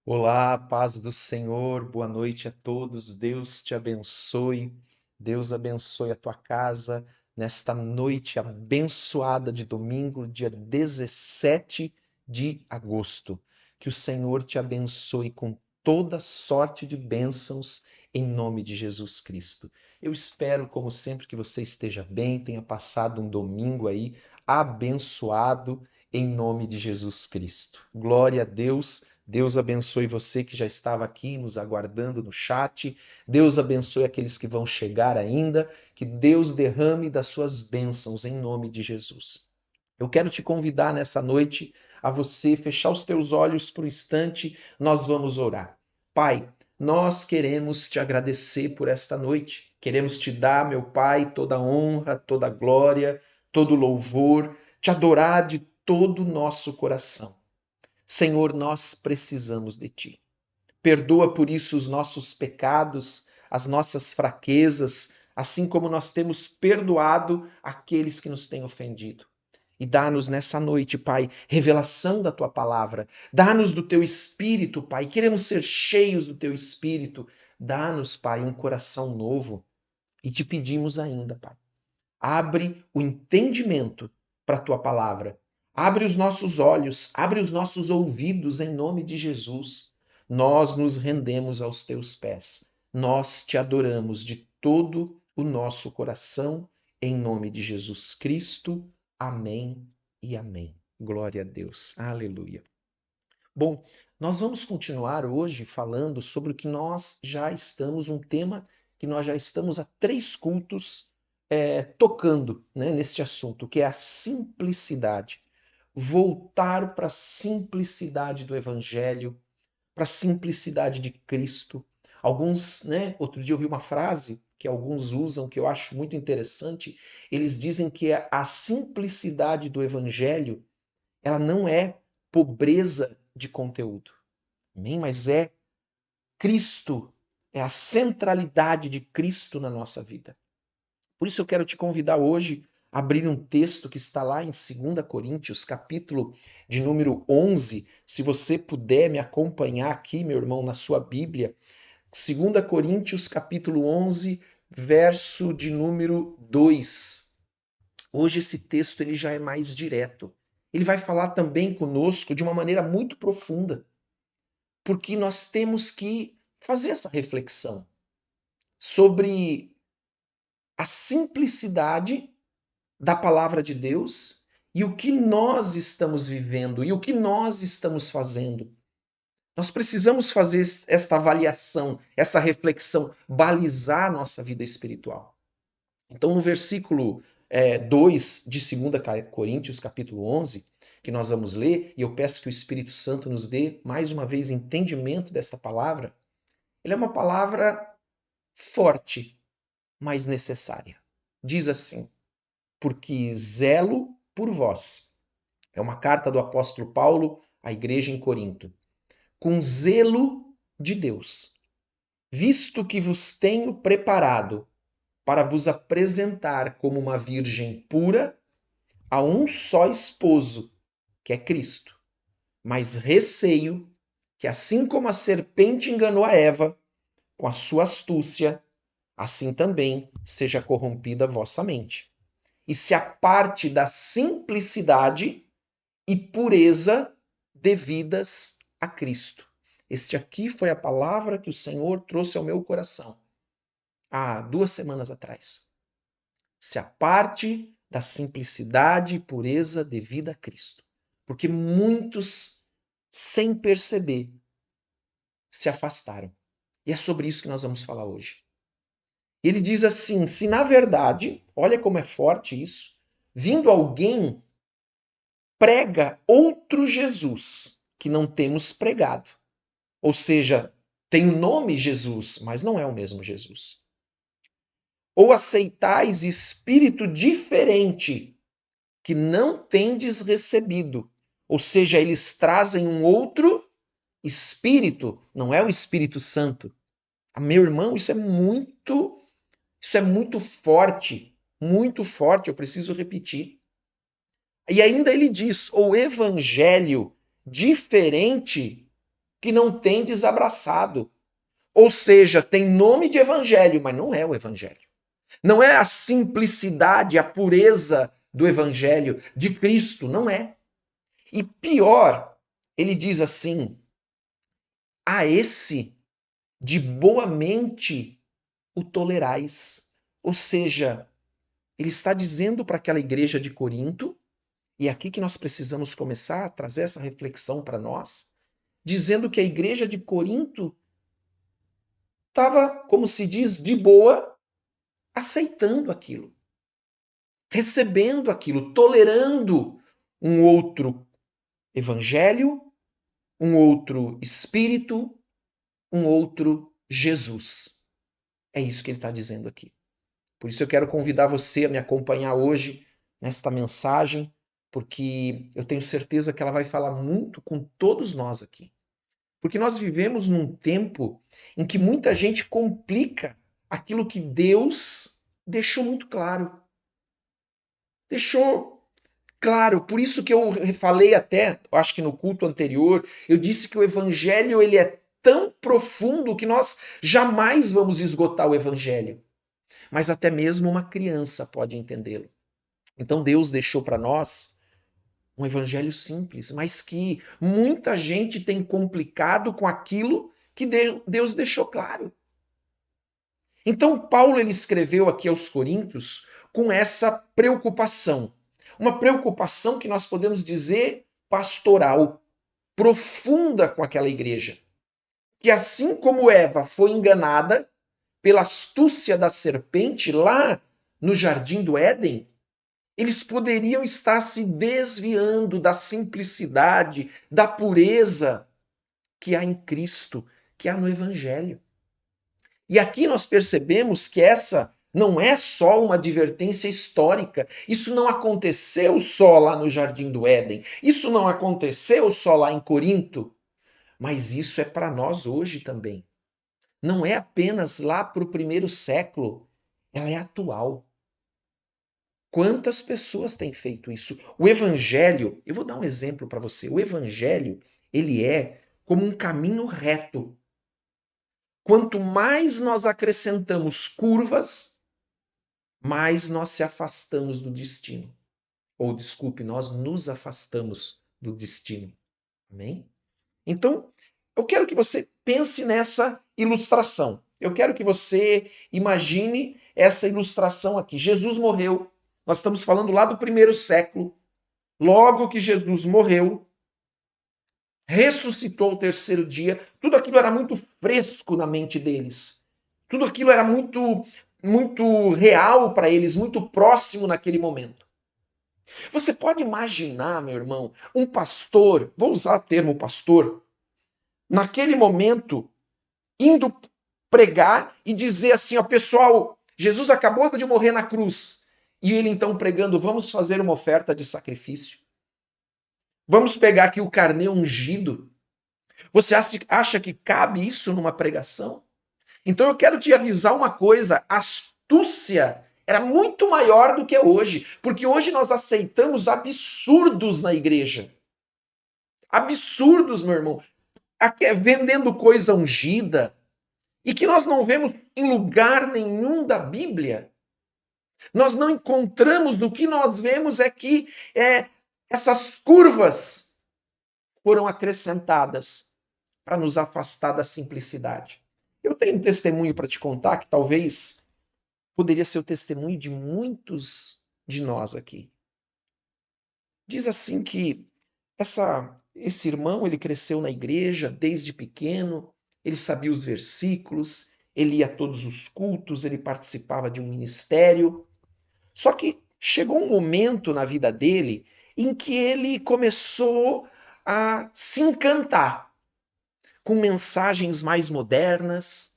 Olá, paz do Senhor, boa noite a todos. Deus te abençoe. Deus abençoe a tua casa nesta noite abençoada de domingo, dia 17 de agosto. Que o Senhor te abençoe com toda sorte de bênçãos em nome de Jesus Cristo. Eu espero, como sempre, que você esteja bem, tenha passado um domingo aí abençoado em nome de Jesus Cristo. Glória a Deus. Deus abençoe você que já estava aqui nos aguardando no chat. Deus abençoe aqueles que vão chegar ainda. Que Deus derrame das suas bênçãos em nome de Jesus. Eu quero te convidar nessa noite a você fechar os teus olhos por um instante. Nós vamos orar. Pai, nós queremos te agradecer por esta noite. Queremos te dar, meu Pai, toda a honra, toda a glória, todo o louvor, te adorar de todo o nosso coração. Senhor, nós precisamos de Ti. Perdoa por isso os nossos pecados, as nossas fraquezas, assim como nós temos perdoado aqueles que nos têm ofendido. E dá-nos nessa noite, Pai, revelação da Tua palavra. Dá-nos do Teu Espírito, Pai. Queremos ser cheios do Teu Espírito. Dá-nos, Pai, um coração novo. E te pedimos ainda, Pai. Abre o entendimento para a tua palavra. Abre os nossos olhos, abre os nossos ouvidos em nome de Jesus. Nós nos rendemos aos teus pés. Nós te adoramos de todo o nosso coração em nome de Jesus Cristo. Amém e amém. Glória a Deus. Aleluia. Bom, nós vamos continuar hoje falando sobre o que nós já estamos, um tema que nós já estamos há 3 cultos tocando, né, neste assunto, que é a simplicidade. Voltar para a simplicidade do Evangelho, para a simplicidade de Cristo. Alguns, né, outro dia eu vi uma frase que alguns usam, que eu acho muito interessante, eles dizem que a simplicidade do Evangelho, ela não é pobreza de conteúdo, nem, mas é Cristo, é a centralidade de Cristo na nossa vida. Por isso eu quero te convidar hoje a abrir um texto que está lá em 2 Coríntios, capítulo de número 11. Se você puder me acompanhar aqui, meu irmão, na sua Bíblia, 2 Coríntios, capítulo 11, verso de número 2. Hoje esse texto ele já é mais direto. Ele vai falar também conosco de uma maneira muito profunda, porque nós temos que fazer essa reflexão sobre a simplicidade da palavra de Deus e o que nós estamos vivendo e o que nós estamos fazendo. Nós precisamos fazer esta avaliação, essa reflexão, balizar a nossa vida espiritual. Então, no versículo 2 de 2 Coríntios, capítulo 11, que nós vamos ler, e eu peço que o Espírito Santo nos dê, mais uma vez, entendimento dessa palavra, ele é uma palavra forte, mas necessária. Diz assim: porque zelo por vós. É uma carta do apóstolo Paulo à igreja em Corinto. Com zelo de Deus, visto que vos tenho preparado para vos apresentar como uma virgem pura a um só esposo, que é Cristo. Mas receio que, assim como a serpente enganou a Eva com a sua astúcia, assim também seja corrompida a vossa mente. E se aparte da simplicidade e pureza devidas a Cristo. Este aqui foi a palavra que o Senhor trouxe ao meu coração há 2 semanas atrás. Se aparte da simplicidade e pureza devida a Cristo. Porque muitos, sem perceber, se afastaram. E é sobre isso que nós vamos falar hoje. Ele diz assim: se na verdade, olha como é forte isso, vindo alguém prega outro Jesus que não temos pregado. Ou seja, tem o nome Jesus, mas não é o mesmo Jesus. Ou aceitais espírito diferente que não tendes recebido. Ou seja, eles trazem um outro espírito, não é o Espírito Santo. Meu irmão, isso é muito forte, eu preciso repetir. E ainda ele diz, o evangelho diferente que não tendes abraçado. Ou seja, tem nome de evangelho, mas não é o evangelho. Não é a simplicidade, a pureza do evangelho de Cristo, não é. E pior, ele diz assim: a esse de boa mente o tolerais. Ou seja, ele está dizendo para aquela igreja de Corinto, e é aqui que nós precisamos começar a trazer essa reflexão para nós, dizendo que a igreja de Corinto estava, como se diz, de boa, aceitando aquilo, recebendo aquilo, tolerando um outro evangelho, um outro espírito, um outro Jesus. É isso que ele está dizendo aqui. Por isso eu quero convidar você a me acompanhar hoje nesta mensagem, porque eu tenho certeza que ela vai falar muito com todos nós aqui. Porque nós vivemos num tempo em que muita gente complica aquilo que Deus deixou muito claro. Deixou claro, por isso que eu falei até, acho que no culto anterior, eu disse que o evangelho ele é tão profundo que nós jamais vamos esgotar o evangelho. Mas até mesmo uma criança pode entendê-lo. Então Deus deixou para nós um evangelho simples, mas que muita gente tem complicado com aquilo que Deus deixou claro. Então Paulo ele escreveu aqui aos Coríntios com essa preocupação. Uma preocupação que nós podemos dizer pastoral, profunda com aquela igreja. Que assim como Eva foi enganada pela astúcia da serpente lá no jardim do Éden, eles poderiam estar se desviando da simplicidade, da pureza que há em Cristo, que há no Evangelho. E aqui nós percebemos que essa não é só uma advertência histórica. Isso não aconteceu só lá no Jardim do Éden. Isso não aconteceu só lá em Corinto. Mas isso é para nós hoje também. Não é apenas lá para o primeiro século. Ela é atual. Quantas pessoas têm feito isso? O Evangelho, eu vou dar um exemplo para você. O Evangelho, ele é como um caminho reto. Quanto mais nós acrescentamos curvas, mais nós se afastamos do destino. Ou, desculpe, nós nos afastamos do destino. Amém? Então, eu quero que você pense nessa ilustração. Eu quero que você imagine essa ilustração aqui. Jesus morreu. Nós estamos falando lá do primeiro século. Logo que Jesus morreu, ressuscitou ao terceiro dia, tudo aquilo era muito fresco na mente deles. Tudo aquilo era muito real para eles, muito próximo naquele momento. Você pode imaginar, meu irmão, um pastor, vou usar o termo pastor, naquele momento, indo pregar e dizer assim, ó, pessoal, Jesus acabou de morrer na cruz. E ele então pregando, vamos fazer uma oferta de sacrifício. Vamos pegar aqui o carnê ungido. Você acha que cabe isso numa pregação? Então eu quero te avisar uma coisa, a astúcia era muito maior do que hoje, porque hoje nós aceitamos absurdos na igreja. Absurdos, meu irmão. Vendendo coisa ungida, e que nós não vemos em lugar nenhum da Bíblia. Nós não encontramos, o que nós vemos é que essas curvas foram acrescentadas para nos afastar da simplicidade. Eu tenho um testemunho para te contar que talvez poderia ser o testemunho de muitos de nós aqui. Diz assim que esse irmão ele cresceu na igreja desde pequeno, ele sabia os versículos, ele ia a todos os cultos, ele participava de um ministério. Só que chegou um momento na vida dele em que ele começou a se encantar com mensagens mais modernas,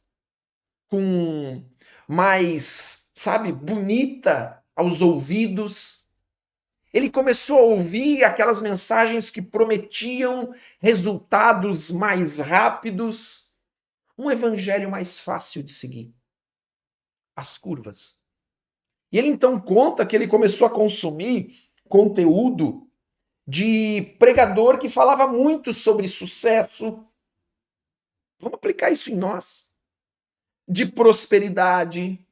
com mais, sabe, bonita aos ouvidos. Ele começou a ouvir aquelas mensagens que prometiam resultados mais rápidos, um evangelho mais fácil de seguir. As curvas. E ele então conta que ele começou a consumir conteúdo de pregador que falava muito sobre sucesso, Vamos aplicar isso em nós. De prosperidade,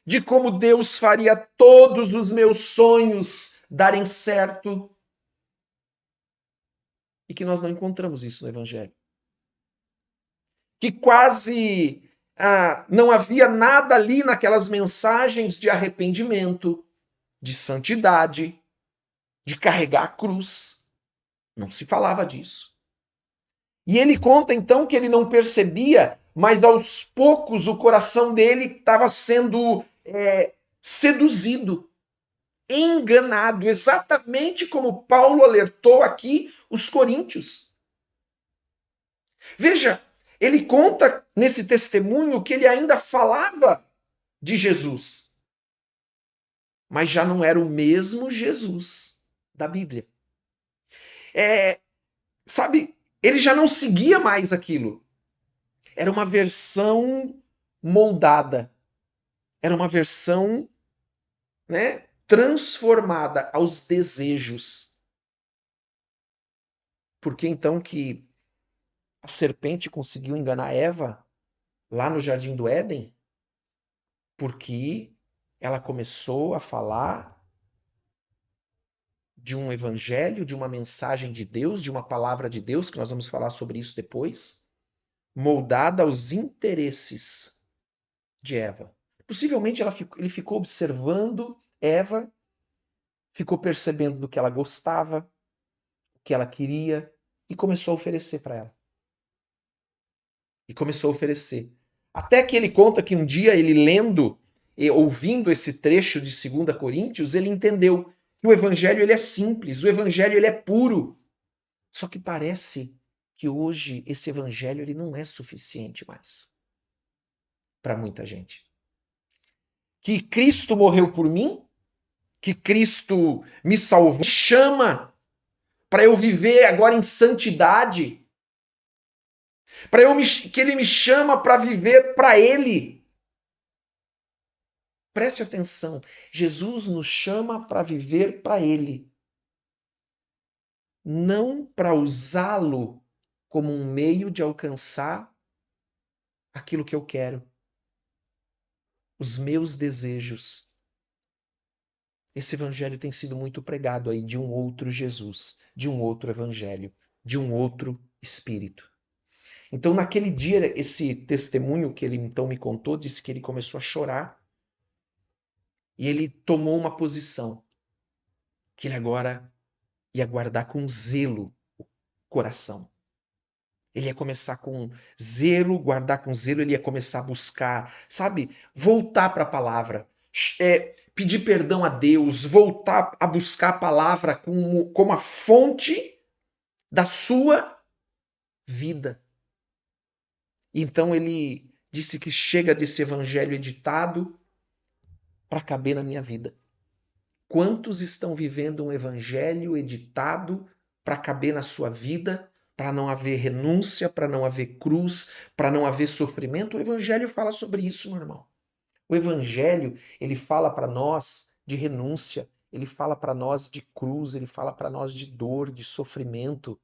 de como Deus faria todos os meus sonhos darem certo. E que nós não encontramos isso no Evangelho. Que quase não havia nada ali naquelas mensagens de arrependimento, de santidade, de carregar a cruz. Não se falava disso. E ele conta então que ele não percebia, mas aos poucos o coração dele estava sendo seduzido, enganado, exatamente como Paulo alertou aqui os coríntios. Veja, ele conta nesse testemunho que ele ainda falava de Jesus, mas já não era o mesmo Jesus da Bíblia. Sabe, ele já não seguia mais aquilo. Era uma versão moldada. Era uma versão, transformada aos desejos. Por que então que a serpente conseguiu enganar Eva lá no Jardim do Éden? Porque ela começou a falar de um evangelho, de uma mensagem de Deus, de uma palavra de Deus, que nós vamos falar sobre isso depois, moldada aos interesses de Eva. Possivelmente ele ficou observando Eva, ficou percebendo do que ela gostava, o que ela queria, e começou a oferecer para ela. E começou a oferecer. Até que ele conta que um dia ele lendo e ouvindo esse trecho de 2 Coríntios, ele entendeu que o evangelho ele é simples, o evangelho ele é puro. Só que parece que hoje esse evangelho ele não é suficiente mais para muita gente. Que Cristo morreu por mim, que Cristo me salvou, me chama para eu viver agora em santidade, que ele me chama para viver para ele. Preste atenção, Jesus nos chama para viver para ele, não para usá-lo como um meio de alcançar aquilo que eu quero, os meus desejos. Esse evangelho tem sido muito pregado aí de um outro Jesus, de um outro evangelho, de um outro espírito. Então, naquele dia, esse testemunho que ele então me contou, disse que ele começou a chorar e ele tomou uma posição que ele agora ia guardar com zelo o coração. Ele ia começar com zelo, guardar com zelo, ele ia começar a buscar, sabe, voltar para a palavra, pedir perdão a Deus, voltar a buscar a palavra como a fonte da sua vida. Então ele disse que chega desse evangelho editado para caber na minha vida. Quantos estão vivendo um evangelho editado para caber na sua vida, para não haver renúncia, para não haver cruz, para não haver sofrimento? O evangelho fala sobre isso, meu irmão. O evangelho, ele fala para nós de renúncia, ele fala para nós de cruz, ele fala para nós de dor, de sofrimento.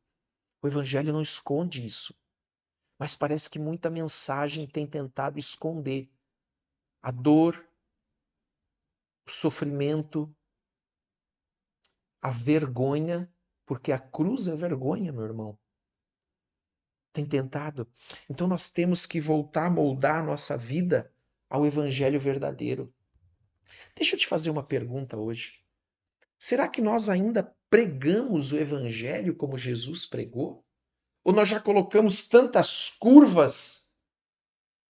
O evangelho não esconde isso. Mas parece que muita mensagem tem tentado esconder a dor, o sofrimento, a vergonha, porque a cruz é vergonha, meu irmão. Tem tentado. Então nós temos que voltar a moldar a nossa vida ao evangelho verdadeiro. Deixa eu te fazer uma pergunta hoje. Será que nós ainda pregamos o evangelho como Jesus pregou? Ou nós já colocamos tantas curvas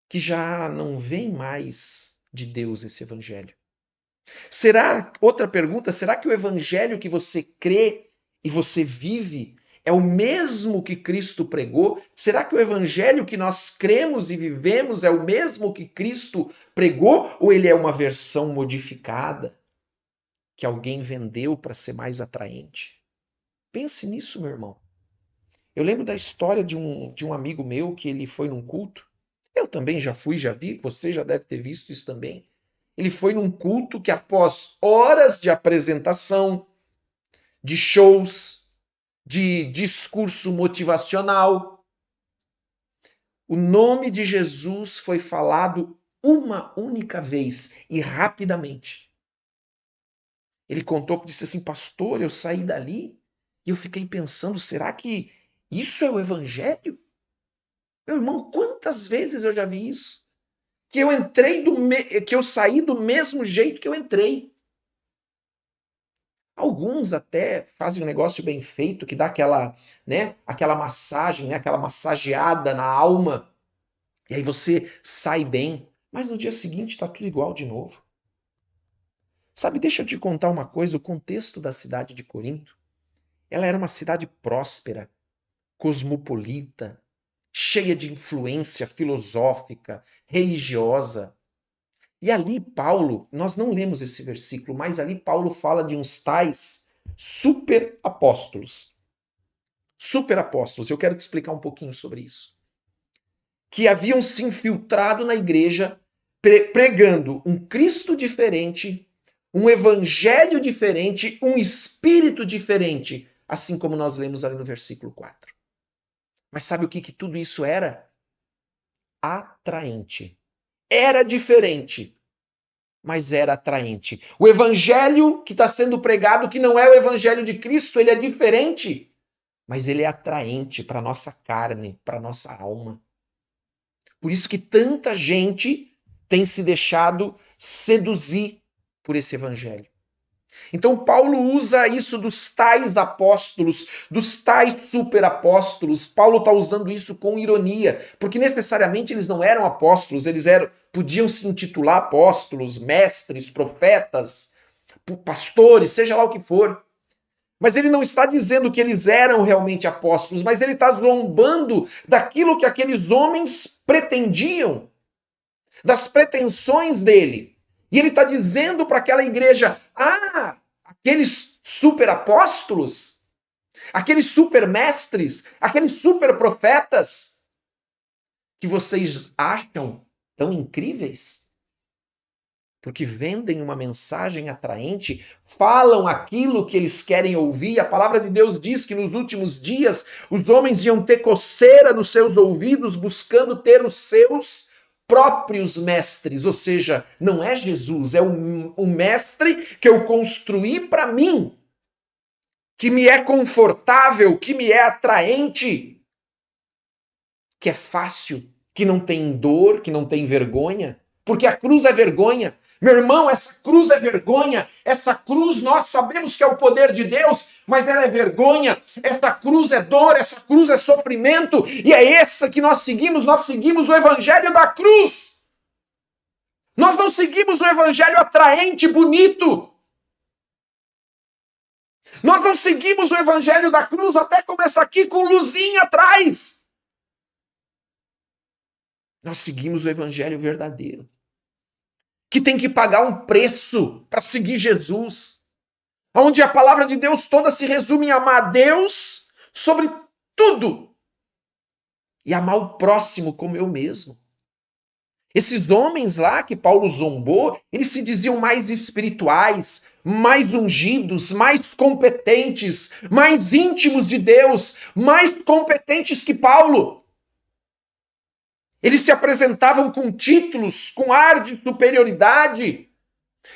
que já não vem mais de Deus esse evangelho? Outra pergunta, será que o evangelho que você crê e você vive é o mesmo que Cristo pregou? Será que o evangelho que nós cremos e vivemos é o mesmo que Cristo pregou? Ou ele é uma versão modificada que alguém vendeu para ser mais atraente? Pense nisso, meu irmão. Eu lembro da história de um amigo meu que ele foi num culto. Eu também já fui, já vi, você já deve ter visto isso também. Ele foi num culto que após horas de apresentação, de shows, de discurso motivacional, O nome de Jesus foi falado uma única vez e rapidamente. Ele contou que disse assim, pastor, eu saí dali e eu fiquei pensando, será que isso é o evangelho? Meu irmão, quantas vezes eu já vi isso? Que eu saí do mesmo jeito que eu entrei. Alguns até fazem um negócio bem feito, que dá aquela massagem, né, aquela massageada na alma, e aí você sai bem, mas no dia seguinte está tudo igual de novo. Sabe, deixa eu te contar uma coisa, o contexto da cidade de Corinto, ela era uma cidade próspera, cosmopolita, cheia de influência filosófica, religiosa. E ali Paulo, nós não lemos esse versículo, mas ali Paulo fala de uns tais super apóstolos. Super apóstolos, eu quero te explicar um pouquinho sobre isso. Que haviam se infiltrado na igreja pregando um Cristo diferente, um evangelho diferente, um espírito diferente, assim como nós lemos ali no versículo 4. Mas sabe o que tudo isso era? Atraente. Era diferente, mas era atraente. O evangelho que está sendo pregado, que não é o evangelho de Cristo, ele é diferente, mas ele é atraente para a nossa carne, para a nossa alma. Por isso que tanta gente tem se deixado seduzir por esse evangelho. Então Paulo usa isso dos tais apóstolos, dos tais superapóstolos. Paulo está usando isso com ironia, porque necessariamente eles não eram apóstolos, podiam se intitular apóstolos, mestres, profetas, pastores, seja lá o que for. Mas ele não está dizendo que eles eram realmente apóstolos, mas ele está zombando daquilo que aqueles homens pretendiam, das pretensões dele. E ele está dizendo para aquela igreja, aqueles super apóstolos, aqueles super mestres, aqueles super profetas que vocês acham tão incríveis, porque vendem uma mensagem atraente, falam aquilo que eles querem ouvir. A palavra de Deus diz que nos últimos dias os homens iam ter coceira nos seus ouvidos, buscando ter os seus próprios mestres, ou seja, não é Jesus, é o mestre que eu construí para mim, que me é confortável, que me é atraente, que é fácil, que não tem dor, que não tem vergonha, porque a cruz é vergonha. Meu irmão, essa cruz é vergonha. Essa cruz nós sabemos que é o poder de Deus, mas ela é vergonha. Essa cruz é dor, essa cruz é sofrimento. E é essa que nós seguimos o evangelho da cruz. Nós não seguimos o evangelho atraente, bonito. Nós não seguimos o evangelho da cruz, até começa aqui com luzinha atrás. Nós seguimos o evangelho verdadeiro, que tem que pagar um preço para seguir Jesus, onde a palavra de Deus toda se resume em amar a Deus sobre tudo e amar o próximo como eu mesmo. Esses homens lá que Paulo zombou, eles se diziam mais espirituais, mais ungidos, mais competentes, mais íntimos de Deus, mais competentes que Paulo. Eles se apresentavam com títulos, com ar de superioridade,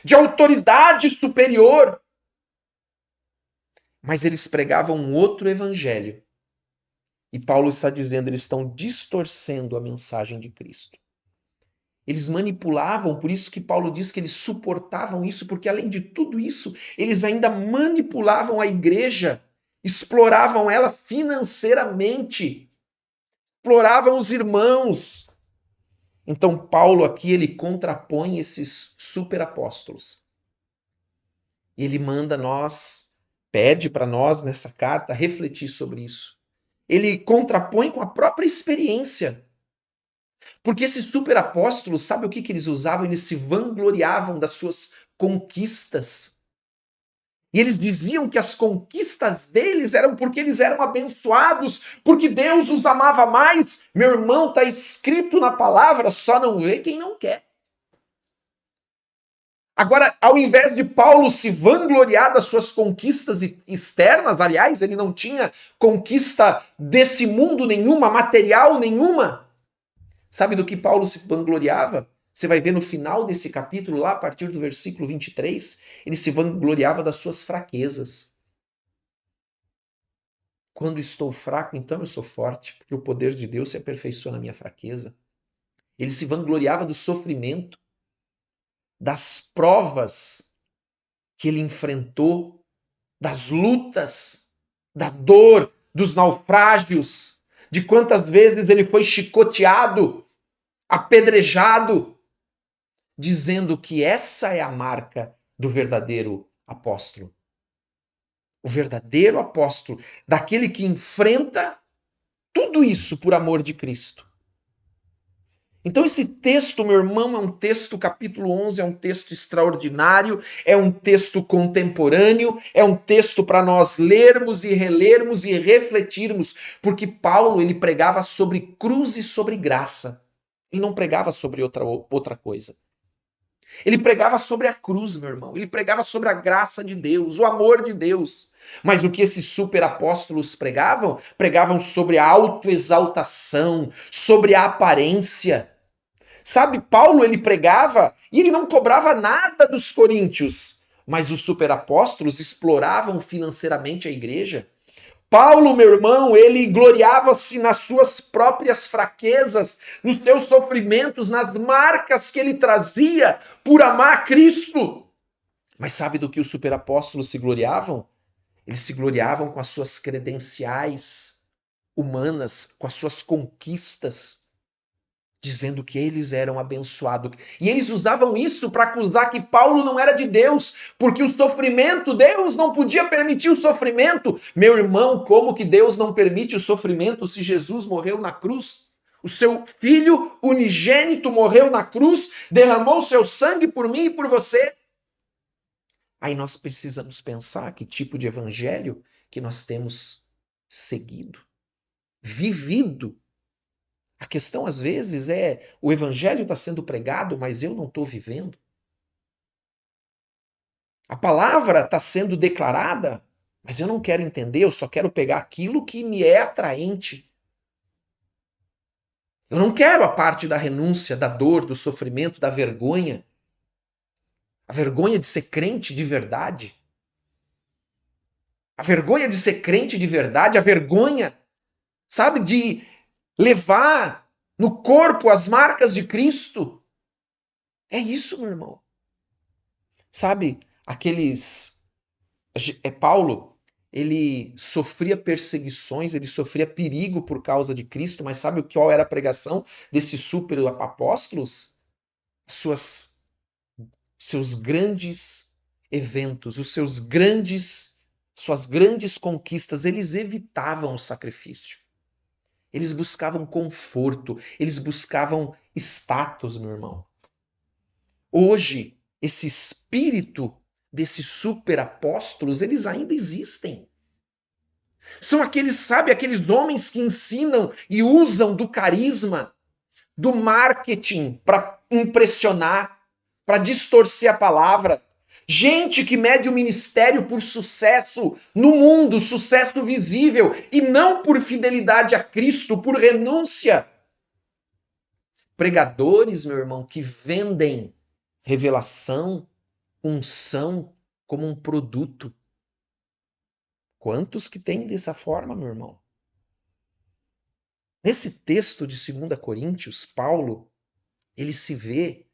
de autoridade superior. Mas eles pregavam um outro evangelho. E Paulo está dizendo, eles estão distorcendo a mensagem de Cristo. Eles manipulavam, por isso que Paulo diz que eles suportavam isso, porque além de tudo isso, eles ainda manipulavam a igreja, exploravam ela financeiramente, exploravam os irmãos. Então Paulo aqui, ele contrapõe esses superapóstolos. Ele pede para nós nessa carta refletir sobre isso. Ele contrapõe com a própria experiência. Porque esses superapóstolos, sabe o que eles usavam? Eles se vangloriavam das suas conquistas. E eles diziam que as conquistas deles eram porque eles eram abençoados, porque Deus os amava mais. Meu irmão, está escrito na palavra, só não vê quem não quer. Agora, ao invés de Paulo se vangloriar das suas conquistas externas, aliás, ele não tinha conquista desse mundo nenhuma, material nenhuma, Sabe do que Paulo se vangloriava? Você vai ver no final desse capítulo, lá a partir do versículo 23, ele se vangloriava das suas fraquezas. Quando estou fraco, então eu sou forte, porque o poder de Deus se aperfeiçoa na minha fraqueza. Ele se vangloriava do sofrimento, das provas que ele enfrentou, das lutas, da dor, dos naufrágios, de quantas vezes ele foi chicoteado, apedrejado, dizendo que essa é a marca do verdadeiro apóstolo. O verdadeiro apóstolo, daquele que enfrenta tudo isso por amor de Cristo. Então esse texto, meu irmão, é um texto, capítulo 11, é um texto extraordinário, é um texto contemporâneo, é um texto para nós lermos e relermos e refletirmos, porque Paulo, ele pregava sobre cruz e sobre graça. Ele não pregava sobre outra coisa. Ele pregava sobre a cruz, meu irmão. Ele pregava sobre a graça de Deus, o amor de Deus. Mas o que esses superapóstolos pregavam? Pregavam sobre a autoexaltação, sobre a aparência. Sabe, Paulo, ele pregava e ele não cobrava nada dos coríntios, mas os superapóstolos exploravam financeiramente a igreja. Paulo, meu irmão, ele gloriava-se nas suas próprias fraquezas, nos seus sofrimentos, nas marcas que ele trazia por amar Cristo. Mas sabe do que os superapóstolos se gloriavam? Eles se gloriavam com as suas credenciais humanas, com as suas conquistas, dizendo que eles eram abençoados. E eles usavam isso para acusar que Paulo não era de Deus, porque o sofrimento, Deus não podia permitir o sofrimento. Meu irmão, como que Deus não permite o sofrimento se Jesus morreu na cruz? O seu filho unigênito morreu na cruz, derramou seu sangue por mim e por você. Aí nós precisamos pensar que tipo de evangelho que nós temos seguido, vivido. A questão, às vezes, é o evangelho está sendo pregado, mas eu não estou vivendo. A palavra está sendo declarada, mas eu não quero entender, eu só quero pegar aquilo que me é atraente. Eu não quero a parte da renúncia, da dor, do sofrimento, da vergonha. A vergonha de ser crente de verdade. A vergonha de ser crente de verdade, a vergonha, sabe, de levar no corpo as marcas de Cristo. É isso, meu irmão. Sabe, Paulo, ele sofria perseguições, ele sofria perigo por causa de Cristo, mas sabe qual era a pregação desses super apóstolos? Seus grandes eventos, suas grandes conquistas, eles evitavam o sacrifício. Eles buscavam conforto, eles buscavam status, meu irmão. Hoje, esse espírito desses superapóstolos, eles ainda existem. São aqueles homens que ensinam e usam do carisma, do marketing para impressionar, para distorcer a palavra. Gente que mede o ministério por sucesso no mundo, sucesso visível, e não por fidelidade a Cristo, por renúncia. Pregadores, meu irmão, que vendem revelação, unção como um produto. Quantos que tem dessa forma, meu irmão? Nesse texto de 2 Coríntios, Paulo, ele se vê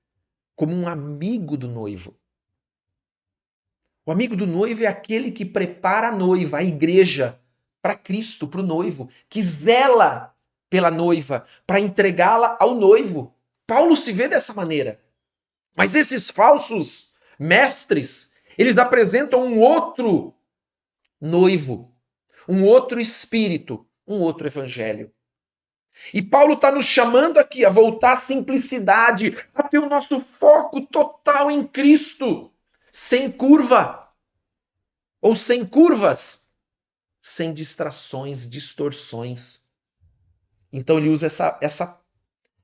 como um amigo do noivo. O amigo do noivo é aquele que prepara a noiva, a igreja, para Cristo, para o noivo, que zela pela noiva, para entregá-la ao noivo. Paulo se vê dessa maneira. Mas esses falsos mestres, eles apresentam um outro noivo, um outro espírito, um outro evangelho. E Paulo está nos chamando aqui a voltar à simplicidade, a ter o nosso foco total em Cristo, sem curva, ou sem curvas, sem distrações, distorções. Então ele usa essa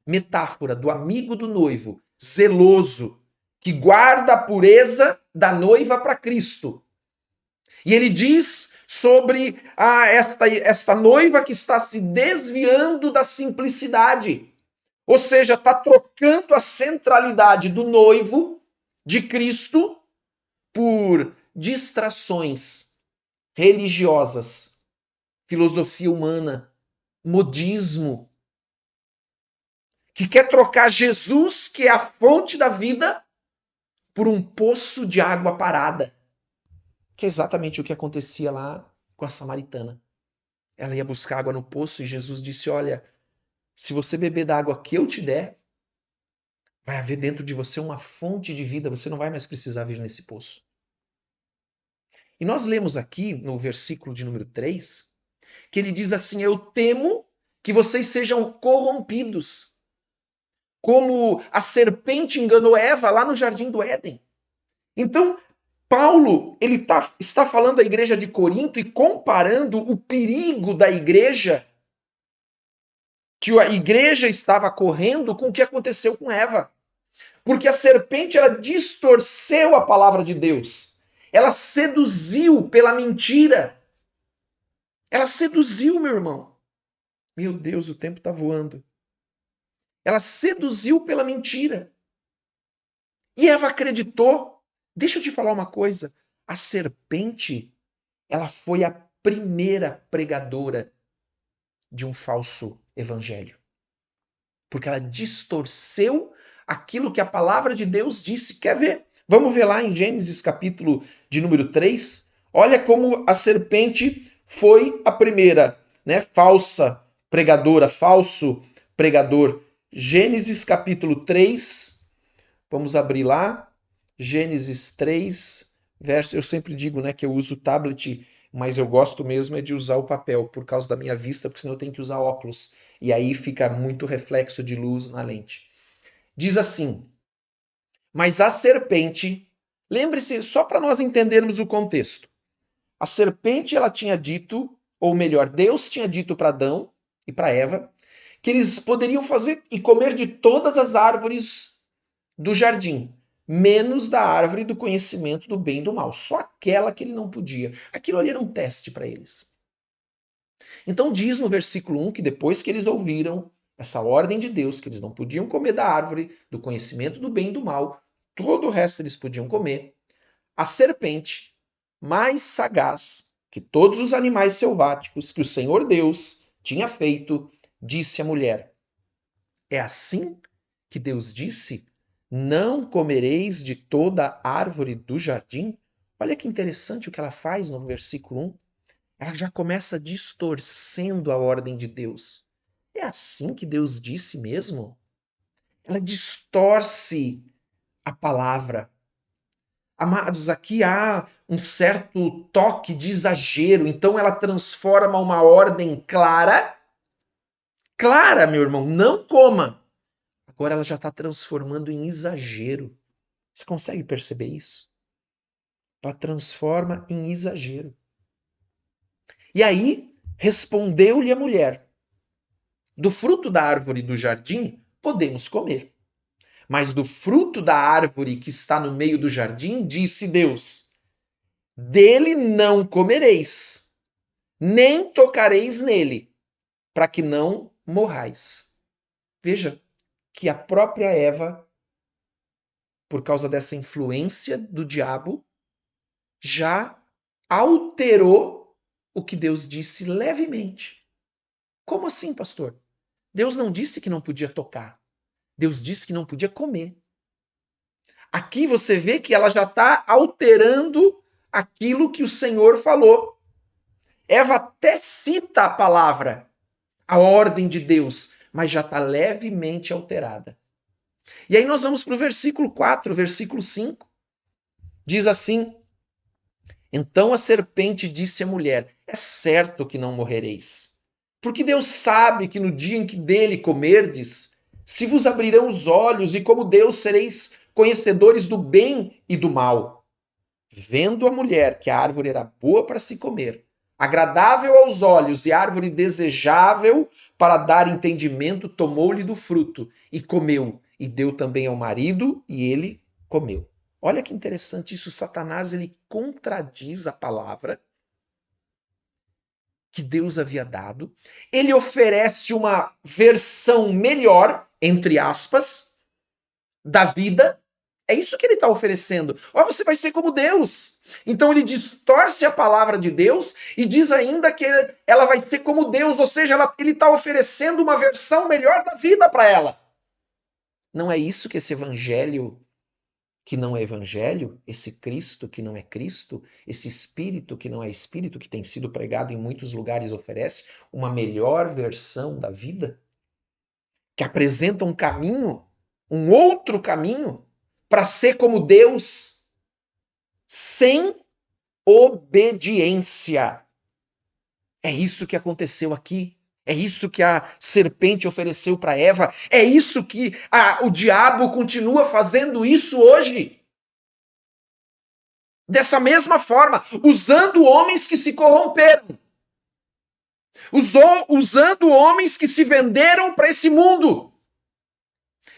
metáfora do amigo do noivo, zeloso, que guarda a pureza da noiva para Cristo. E ele diz sobre esta noiva que está se desviando da simplicidade. Ou seja, está trocando a centralidade do noivo de Cristo por distrações religiosas, filosofia humana, modismo, que quer trocar Jesus, que é a fonte da vida, por um poço de água parada, que é exatamente o que acontecia lá com a samaritana. Ela ia buscar água no poço e Jesus disse: olha, se você beber da água que eu te der, vai haver dentro de você uma fonte de vida, você não vai mais precisar vir nesse poço. E nós lemos aqui no versículo de número 3, que ele diz assim: eu temo que vocês sejam corrompidos, como a serpente enganou Eva lá no Jardim do Éden. Então, Paulo ele está falando à igreja de Corinto e comparando o perigo da igreja, que a igreja estava correndo, com o que aconteceu com Eva. Porque a serpente ela distorceu a palavra de Deus. Ela seduziu pela mentira. Ela seduziu, meu irmão. Meu Deus, o tempo está voando. Ela seduziu pela mentira. E Eva acreditou. Deixa eu te falar uma coisa. A serpente, ela foi a primeira pregadora de um falso evangelho. Porque ela distorceu aquilo que a palavra de Deus disse. Quer ver? Vamos ver lá em Gênesis capítulo de número 3. Olha como a serpente foi a primeira, né? Falsa pregadora, falso pregador. Gênesis capítulo 3. Vamos abrir lá. Gênesis 3, verso. Eu sempre digo, né, que eu uso o tablet, mas eu gosto mesmo é de usar o papel por causa da minha vista, porque senão eu tenho que usar óculos. E aí fica muito reflexo de luz na lente. Diz assim: mas a serpente, lembre-se, só para nós entendermos o contexto. A serpente ela tinha dito, ou melhor, Deus tinha dito para Adão e para Eva, que eles poderiam fazer e comer de todas as árvores do jardim, menos da árvore do conhecimento do bem e do mal. Só aquela que ele não podia. Aquilo ali era um teste para eles. Então diz no versículo 1 que depois que eles ouviram essa ordem de Deus, que eles não podiam comer da árvore do conhecimento do bem e do mal, todo o resto eles podiam comer, a serpente, mais sagaz que todos os animais selváticos que o Senhor Deus tinha feito, disse à mulher: é assim que Deus disse: não comereis de toda árvore do jardim? Olha que interessante o que ela faz no versículo 1. Ela já começa distorcendo a ordem de Deus. É assim que Deus disse mesmo? Ela distorce a palavra. Amados, aqui há um certo toque de exagero, então ela transforma uma ordem clara. Clara, meu irmão, não coma. Agora ela já está transformando em exagero. Você consegue perceber isso? Ela transforma em exagero. E aí respondeu-lhe a mulher: do fruto da árvore do jardim podemos comer. Mas do fruto da árvore que está no meio do jardim, disse Deus: dele não comereis, nem tocareis nele, para que não morrais. Veja que a própria Eva, por causa dessa influência do diabo, já alterou o que Deus disse levemente. Como assim, pastor? Deus não disse que não podia tocar. Deus disse que não podia comer. Aqui você vê que ela já está alterando aquilo que o Senhor falou. Eva até cita a palavra, a ordem de Deus, mas já está levemente alterada. E aí nós vamos para o versículo 4, versículo 5. Diz assim: então a serpente disse à mulher: é certo que não morrereis, porque Deus sabe que no dia em que dele comerdes, se vos abrirão os olhos, e como Deus sereis conhecedores do bem e do mal. Vendo a mulher que a árvore era boa para se comer, agradável aos olhos e árvore desejável para dar entendimento, tomou-lhe do fruto e comeu, e deu também ao marido, e ele comeu. Olha que interessante isso, Satanás ele contradiz a palavra que Deus havia dado. Ele oferece uma versão melhor, entre aspas, da vida. É isso que ele está oferecendo. Ó, você vai ser como Deus. Então ele distorce a palavra de Deus e diz ainda que ela vai ser como Deus, ou seja, ele está oferecendo uma versão melhor da vida para ela. Não é isso que esse evangelho que não é evangelho, esse Cristo que não é Cristo, esse Espírito que não é Espírito, que tem sido pregado em muitos lugares, oferece uma melhor versão da vida? Que apresenta um caminho, um outro caminho, para ser como Deus, sem obediência. É isso que aconteceu aqui. É isso que a serpente ofereceu para Eva. É isso que o diabo continua fazendo isso hoje. Dessa mesma forma, usando homens que se corromperam. Usando homens que se venderam para esse mundo.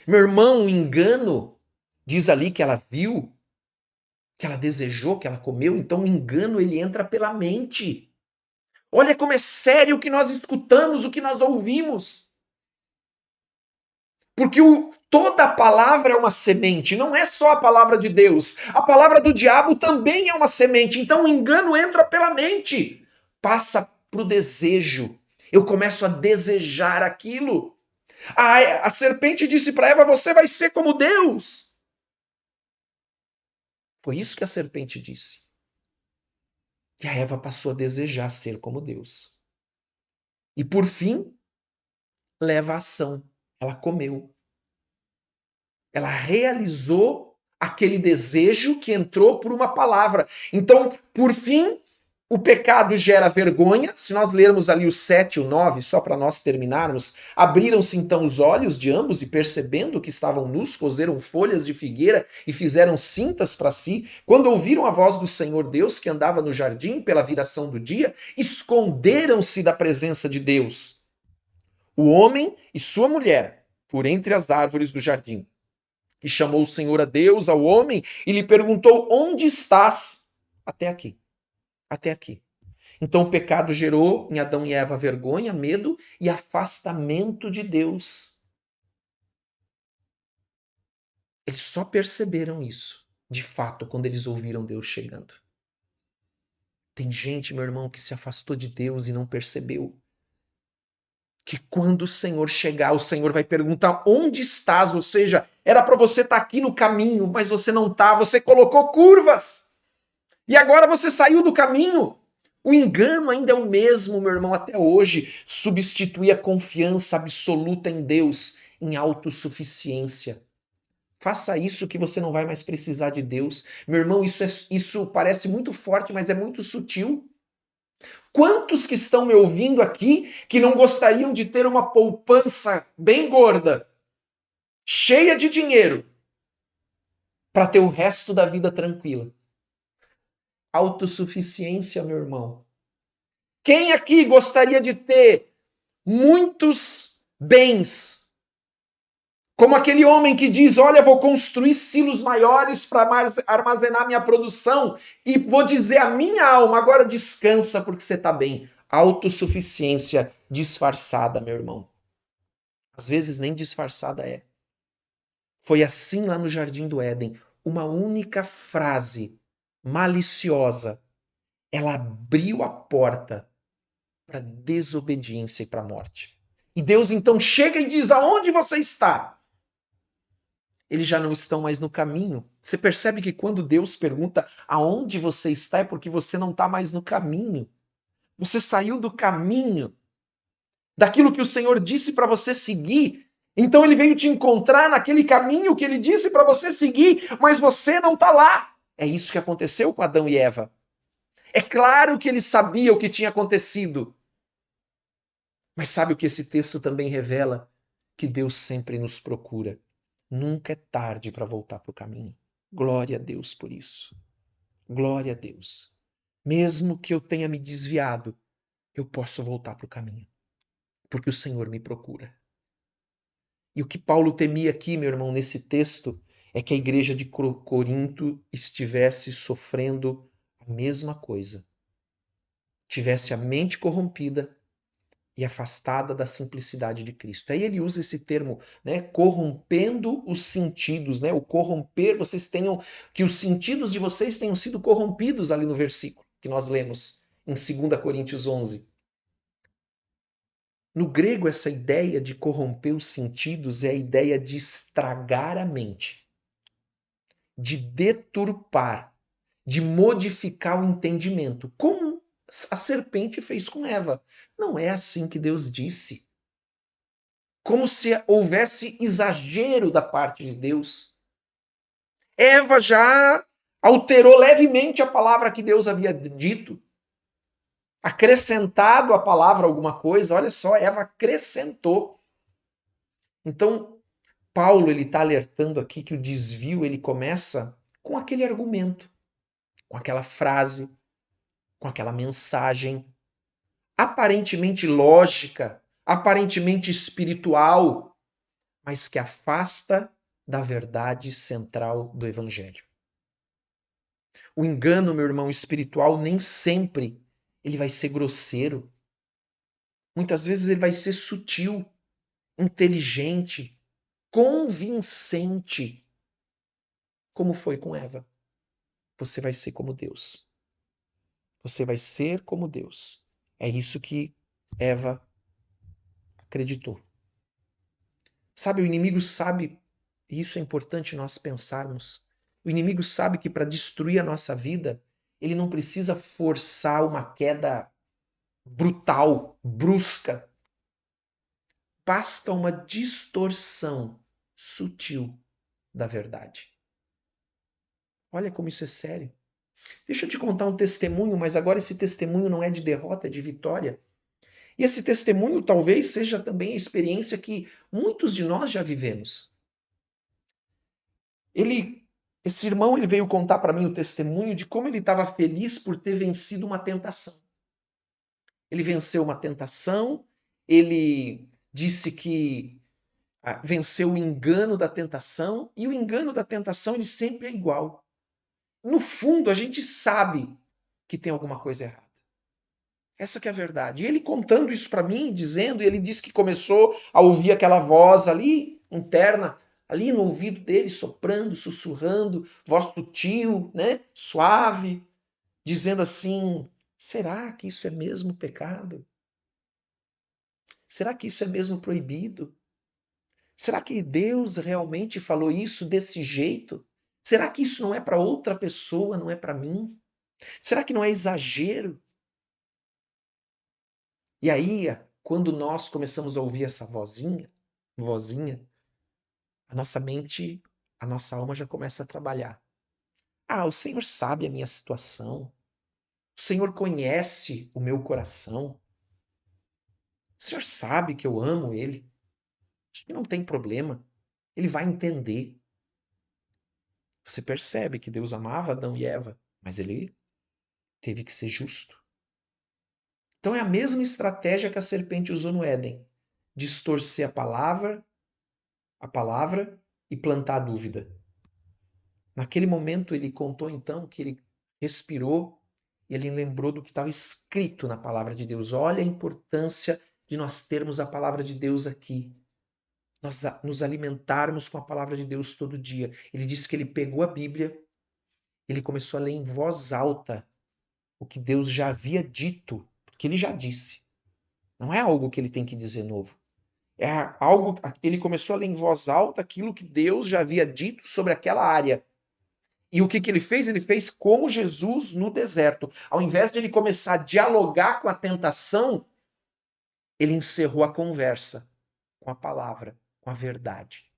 Meu irmão, o engano, diz ali que ela viu, que ela desejou, que ela comeu, então o engano ele entra pela mente. Olha como é sério o que nós escutamos, o que nós ouvimos. Porque toda a palavra é uma semente, não é só a palavra de Deus. A palavra do diabo também é uma semente, então o engano entra pela mente. Passa para o desejo. Eu começo a desejar aquilo. A serpente disse para Eva, você vai ser como Deus. Foi isso que a serpente disse. E a Eva passou a desejar ser como Deus. E por fim, leva a ação. Ela comeu. Ela realizou aquele desejo que entrou por uma palavra. Então, por fim, o pecado gera vergonha. Se nós lermos ali o 7 e o 9, só para nós terminarmos, abriram-se então os olhos de ambos e percebendo que estavam nus, coseram folhas de figueira e fizeram cintas para si. Quando ouviram a voz do Senhor Deus que andava no jardim pela viração do dia, esconderam-se da presença de Deus, o homem e sua mulher, por entre as árvores do jardim. E chamou o Senhor a Deus, ao homem, e lhe perguntou, onde estás? Até aqui. Até aqui. Então o pecado gerou em Adão e Eva vergonha, medo e afastamento de Deus. Eles só perceberam isso, de fato, quando eles ouviram Deus chegando. Tem gente, meu irmão, que se afastou de Deus e não percebeu. Que quando o Senhor chegar, o Senhor vai perguntar onde estás, ou seja, era para você estar aqui no caminho, mas você não está, você colocou curvas. E agora você saiu do caminho. O engano ainda é o mesmo, meu irmão, até hoje. Substituir a confiança absoluta em Deus em autossuficiência. Faça isso que você não vai mais precisar de Deus. Meu irmão, isso parece muito forte, mas é muito sutil. Quantos que estão me ouvindo aqui que não gostariam de ter uma poupança bem gorda, cheia de dinheiro, para ter o resto da vida tranquila? Autossuficiência, meu irmão. Quem aqui gostaria de ter muitos bens? Como aquele homem que diz, olha, vou construir silos maiores para armazenar minha produção e vou dizer à minha alma, agora descansa porque você está bem. Autossuficiência disfarçada, meu irmão. Às vezes nem disfarçada é. Foi assim lá no Jardim do Éden. Uma única frase maliciosa, ela abriu a porta para desobediência e para a morte. E Deus então chega e diz, aonde você está? Eles já não estão mais no caminho. Você percebe que quando Deus pergunta aonde você está é porque você não está mais no caminho. Você saiu do caminho, daquilo que o Senhor disse para você seguir. Então ele veio te encontrar naquele caminho que ele disse para você seguir, mas você não está lá. É isso que aconteceu com Adão e Eva. É claro que ele sabia o que tinha acontecido. Mas sabe o que esse texto também revela? Que Deus sempre nos procura. Nunca é tarde para voltar para o caminho. Glória a Deus por isso. Glória a Deus. Mesmo que eu tenha me desviado, eu posso voltar para o caminho. Porque o Senhor me procura. E o que Paulo temia aqui, meu irmão, nesse texto, é que a igreja de Corinto estivesse sofrendo a mesma coisa. tivesse a mente corrompida e afastada da simplicidade de Cristo. Aí ele usa esse termo, né, corrompendo os sentidos, né? O corromper, vocês tenham que os sentidos de vocês tenham sido corrompidos ali no versículo que nós lemos em 2 Coríntios 11. No grego, essa ideia de corromper os sentidos é a ideia de estragar a mente, de deturpar, de modificar o entendimento, como a serpente fez com Eva. Não é assim que Deus disse. Como se houvesse exagero da parte de Deus. Eva já alterou levemente a palavra que Deus havia dito, acrescentado à palavra alguma coisa. Olha só, Eva acrescentou. Então, Paulo ele está alertando aqui que o desvio ele começa com aquele argumento, com aquela frase, com aquela mensagem aparentemente lógica, aparentemente espiritual, mas que afasta da verdade central do Evangelho. O engano, meu irmão, espiritual nem sempre ele vai ser grosseiro. Muitas vezes ele vai ser sutil, inteligente, convincente, como foi com Eva. Você vai ser como Deus. Você vai ser como Deus. É isso que Eva acreditou. Sabe, o inimigo sabe, e isso é importante nós pensarmos, o inimigo sabe que para destruir a nossa vida, ele não precisa forçar uma queda brutal, brusca. Basta uma distorção sutil da verdade. Olha como isso é sério. Deixa eu te contar um testemunho, mas agora esse testemunho não é de derrota, é de vitória. E esse testemunho talvez seja também a experiência que muitos de nós já vivemos. Esse irmão ele veio contar para mim o testemunho de como ele estava feliz por ter vencido uma tentação. Ele venceu uma tentação, ele disse que venceu o engano da tentação, e o engano da tentação ele sempre é igual. No fundo, a gente sabe que tem alguma coisa errada. Essa que é a verdade. E ele contando isso para mim, dizendo, ele disse que começou a ouvir aquela voz ali, interna, ali no ouvido dele, soprando, sussurrando, voz sutil, né, suave, dizendo assim, será que isso é mesmo pecado? Será que isso é mesmo proibido? Será que Deus realmente falou isso desse jeito? Será que isso não é para outra pessoa, não é para mim? Será que não é exagero? E aí, quando nós começamos a ouvir essa vozinha, a nossa mente, a nossa alma já começa a trabalhar. Ah, o Senhor sabe a minha situação. O Senhor conhece o meu coração. O Senhor sabe que eu amo Ele. Acho que não tem problema. Ele vai entender. Você percebe que Deus amava Adão e Eva, mas Ele teve que ser justo. Então é a mesma estratégia que a serpente usou no Éden. Distorcer a palavra e plantar a dúvida. Naquele momento ele contou então que ele respirou e ele lembrou do que estava escrito na palavra de Deus. Olha a importância de nós termos a palavra de Deus aqui. Nós nos alimentarmos com a palavra de Deus todo dia. Ele disse que ele pegou a Bíblia, ele começou a ler em voz alta o que Deus já havia dito, porque ele já disse. Não é algo que ele tem que dizer novo. É algo, ele começou a ler em voz alta aquilo que Deus já havia dito sobre aquela área. E o que ele fez? Ele fez como Jesus no deserto. Ao invés de ele começar a dialogar com a tentação, ele encerrou a conversa com a palavra, com a verdade.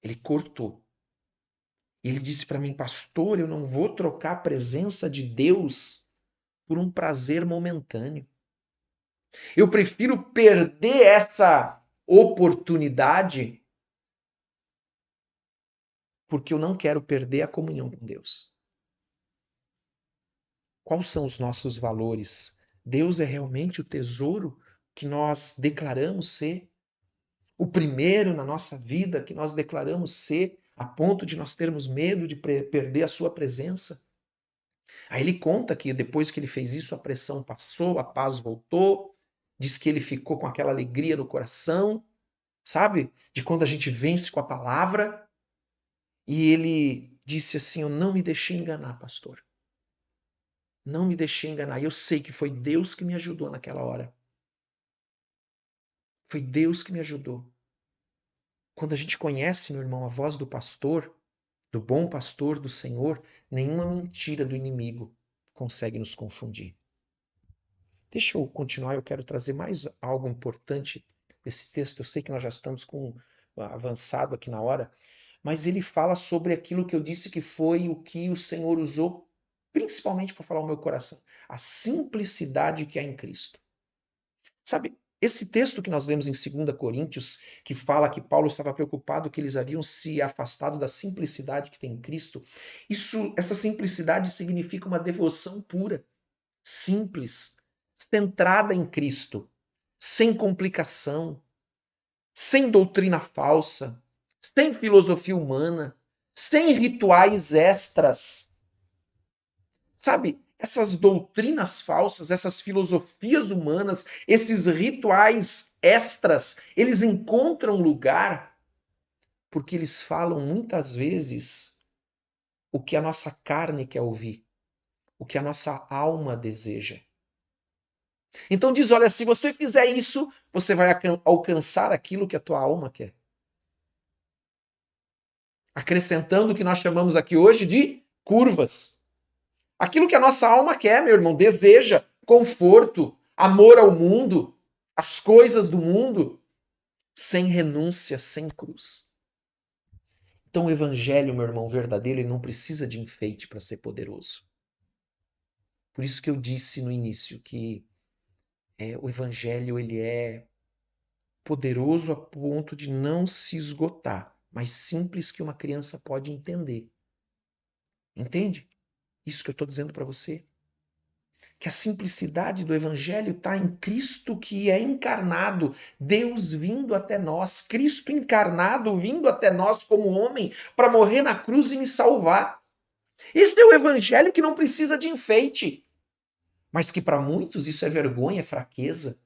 Ele cortou. Ele disse para mim, pastor, eu não vou trocar a presença de Deus por um prazer momentâneo. Eu prefiro perder essa oportunidade porque eu não quero perder a comunhão com Deus. Quais são os nossos valores? Deus é realmente o tesouro que nós declaramos ser? O primeiro na nossa vida que nós declaramos ser a ponto de nós termos medo de perder a sua presença? Aí ele conta que depois que ele fez isso, a pressão passou, a paz voltou, diz que ele ficou com aquela alegria no coração, sabe? De quando a gente vence com a palavra. E ele disse assim: eu não me deixei enganar, pastor. Não me deixei enganar. Eu sei que foi Deus que me ajudou naquela hora. Foi Deus que me ajudou. Quando a gente conhece, meu irmão, a voz do pastor, do bom pastor, do Senhor, nenhuma mentira do inimigo consegue nos confundir. Deixa eu continuar, eu quero trazer mais algo importante desse texto. Eu sei que nós já estamos avançado aqui na hora, mas ele fala sobre aquilo que eu disse que foi o que o Senhor usou principalmente para falar ao meu coração, a simplicidade que há em Cristo. Sabe, esse texto que nós lemos em 2 Coríntios, que fala que Paulo estava preocupado que eles haviam se afastado da simplicidade que tem em Cristo, essa simplicidade significa uma devoção pura, simples, centrada em Cristo, sem complicação, sem doutrina falsa, sem filosofia humana, sem rituais extras. Sabe, essas doutrinas falsas, essas filosofias humanas, esses rituais extras, eles encontram lugar porque eles falam muitas vezes o que a nossa carne quer ouvir, o que a nossa alma deseja. Então diz, olha, se você fizer isso, você vai alcançar aquilo que a tua alma quer. Acrescentando o que nós chamamos aqui hoje de curvas. Aquilo que a nossa alma quer, meu irmão, deseja conforto, amor ao mundo, as coisas do mundo, sem renúncia, sem cruz. Então o evangelho, meu irmão, verdadeiro, ele não precisa de enfeite para ser poderoso. Por isso que eu disse no início que o evangelho ele é poderoso a ponto de não se esgotar, mas simples que uma criança pode entender. Entende? Isso que eu estou dizendo para você. Que a simplicidade do evangelho está em Cristo que é encarnado, Deus vindo até nós, Cristo encarnado vindo até nós como homem para morrer na cruz e me salvar. Esse é o evangelho que não precisa de enfeite, mas que para muitos isso é vergonha, é fraqueza.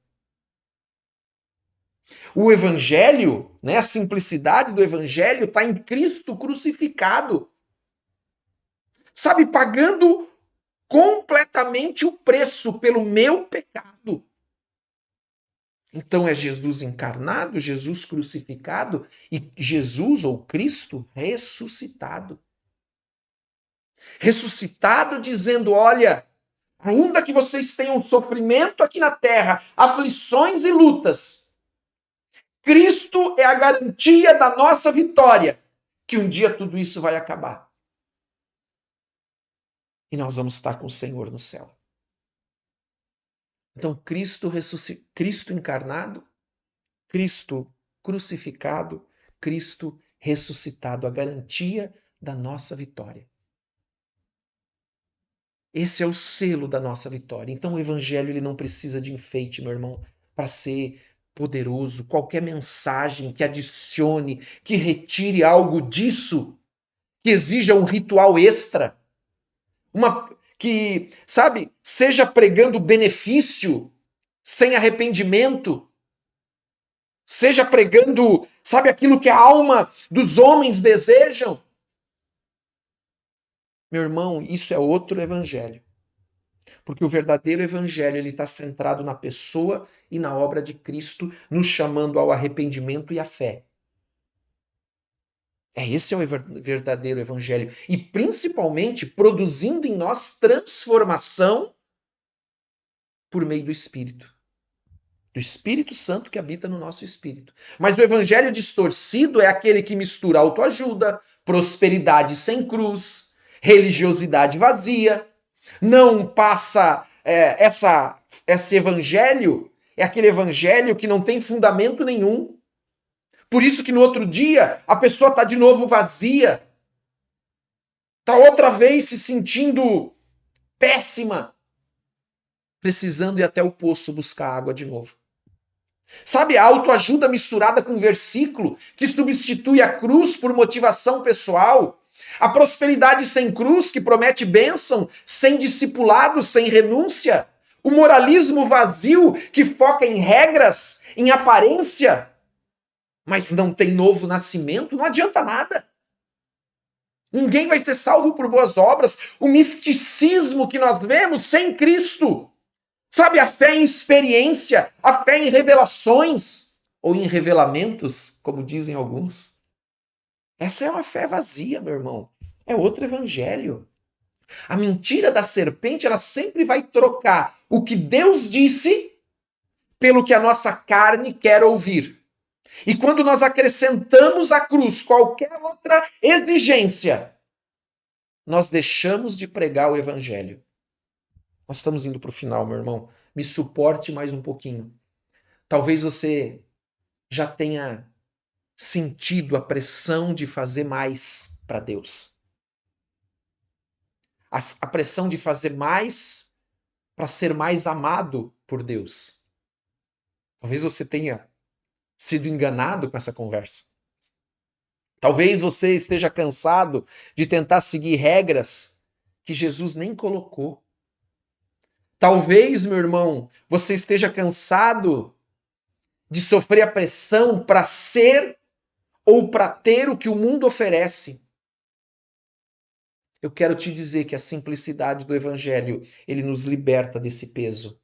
O evangelho, né, a simplicidade do evangelho está em Cristo crucificado. Sabe, pagando completamente o preço pelo meu pecado. Então é Jesus encarnado, Jesus crucificado e Jesus ou Cristo ressuscitado. Ressuscitado dizendo, olha, ainda que vocês tenham sofrimento aqui na terra, aflições e lutas, Cristo é a garantia da nossa vitória, que um dia tudo isso vai acabar. E nós vamos estar com o Senhor no céu. Então, Cristo encarnado, Cristo crucificado, Cristo ressuscitado, a garantia da nossa vitória. Esse é o selo da nossa vitória. Então, o evangelho ele não precisa de enfeite, meu irmão, para ser poderoso. Qualquer mensagem que adicione, que retire algo disso, que exija um ritual extra, que, sabe, seja pregando benefício sem arrependimento, seja pregando, sabe, aquilo que a alma dos homens desejam. Meu irmão, isso é outro evangelho. Porque o verdadeiro evangelho ele está centrado na pessoa e na obra de Cristo, nos chamando ao arrependimento e à fé. Esse é o verdadeiro evangelho. E principalmente produzindo em nós transformação por meio do Espírito. Do Espírito Santo que habita no nosso espírito. Mas o evangelho distorcido é aquele que mistura autoajuda, prosperidade sem cruz, religiosidade vazia, não passa esse evangelho, é aquele evangelho que não tem fundamento nenhum. Por isso que no outro dia a pessoa está de novo vazia, está outra vez se sentindo péssima, precisando ir até o poço buscar água de novo. Sabe, a autoajuda misturada com versículo que substitui a cruz por motivação pessoal. A prosperidade sem cruz, que promete bênção, sem discipulado, sem renúncia. O moralismo vazio, que foca em regras, em aparência, mas não tem novo nascimento, não adianta nada. Ninguém vai ser salvo por boas obras. O misticismo que nós vemos sem Cristo. Sabe, a fé em experiência, a fé em revelações, ou em revelamentos, como dizem alguns. Essa é uma fé vazia, meu irmão. É outro evangelho. A mentira da serpente, ela sempre vai trocar o que Deus disse pelo que a nossa carne quer ouvir. E quando nós acrescentamos à cruz qualquer outra exigência, nós deixamos de pregar o evangelho. Nós estamos indo para o final, meu irmão. Me suporte mais um pouquinho. Talvez você já tenha sentido a pressão de fazer mais para Deus. A pressão de fazer mais para ser mais amado por Deus. Talvez você tenha sido enganado com essa conversa. Talvez você esteja cansado de tentar seguir regras que Jesus nem colocou. Talvez, meu irmão, você esteja cansado de sofrer a pressão para ser ou para ter o que o mundo oferece. Eu quero te dizer que a simplicidade do evangelho, ele nos liberta desse peso.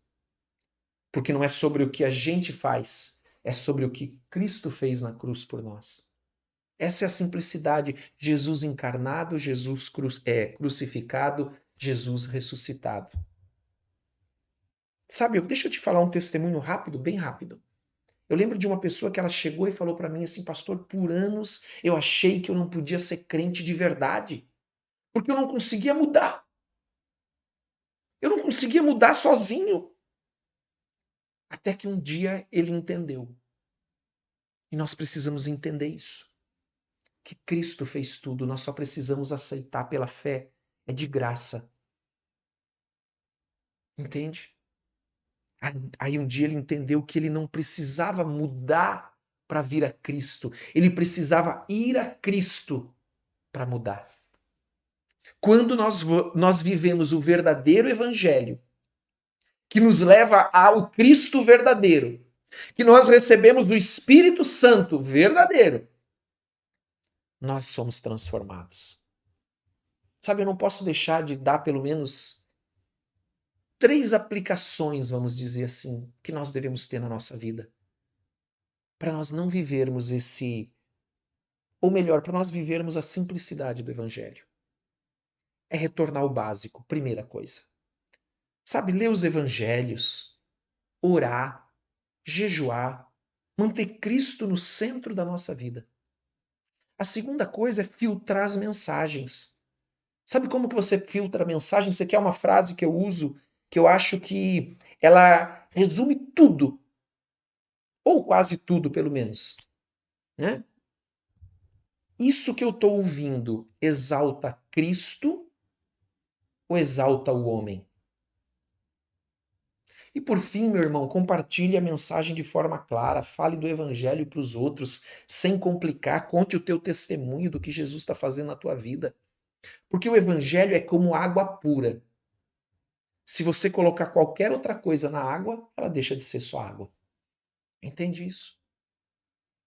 Porque não é sobre o que a gente faz, é sobre o que Cristo fez na cruz por nós. Essa é a simplicidade. Jesus encarnado, Jesus crucificado, Jesus ressuscitado. Sabe, deixa eu te falar um testemunho rápido, bem rápido. Eu lembro de uma pessoa que ela chegou e falou para mim assim, pastor, por anos eu achei que eu não podia ser crente de verdade, porque eu não conseguia mudar. Eu não conseguia mudar sozinho. Até que um dia ele entendeu. E nós precisamos entender isso. Que Cristo fez tudo, nós só precisamos aceitar pela fé. É de graça. Entende? Aí um dia ele entendeu que ele não precisava mudar para vir a Cristo. Ele precisava ir a Cristo para mudar. Quando nós vivemos o verdadeiro evangelho, que nos leva ao Cristo verdadeiro, que nós recebemos do Espírito Santo verdadeiro, nós somos transformados. Sabe, eu não posso deixar de dar pelo menos 3 aplicações, vamos dizer assim, que nós devemos ter na nossa vida. Para nós não vivermos ou melhor, para nós vivermos a simplicidade do Evangelho. É retornar ao básico, primeira coisa. Sabe, ler os Evangelhos, orar, jejuar, manter Cristo no centro da nossa vida. A segunda coisa é filtrar as mensagens. Sabe como que você filtra a mensagem? Você quer uma frase que eu uso, que eu acho que ela resume tudo. Ou quase tudo, pelo menos. Né? Isso que eu estou ouvindo exalta Cristo ou exalta o homem? E por fim, meu irmão, compartilhe a mensagem de forma clara, fale do evangelho para os outros, sem complicar, conte o teu testemunho do que Jesus está fazendo na tua vida. Porque o evangelho é como água pura. Se você colocar qualquer outra coisa na água, ela deixa de ser só água. Entende isso?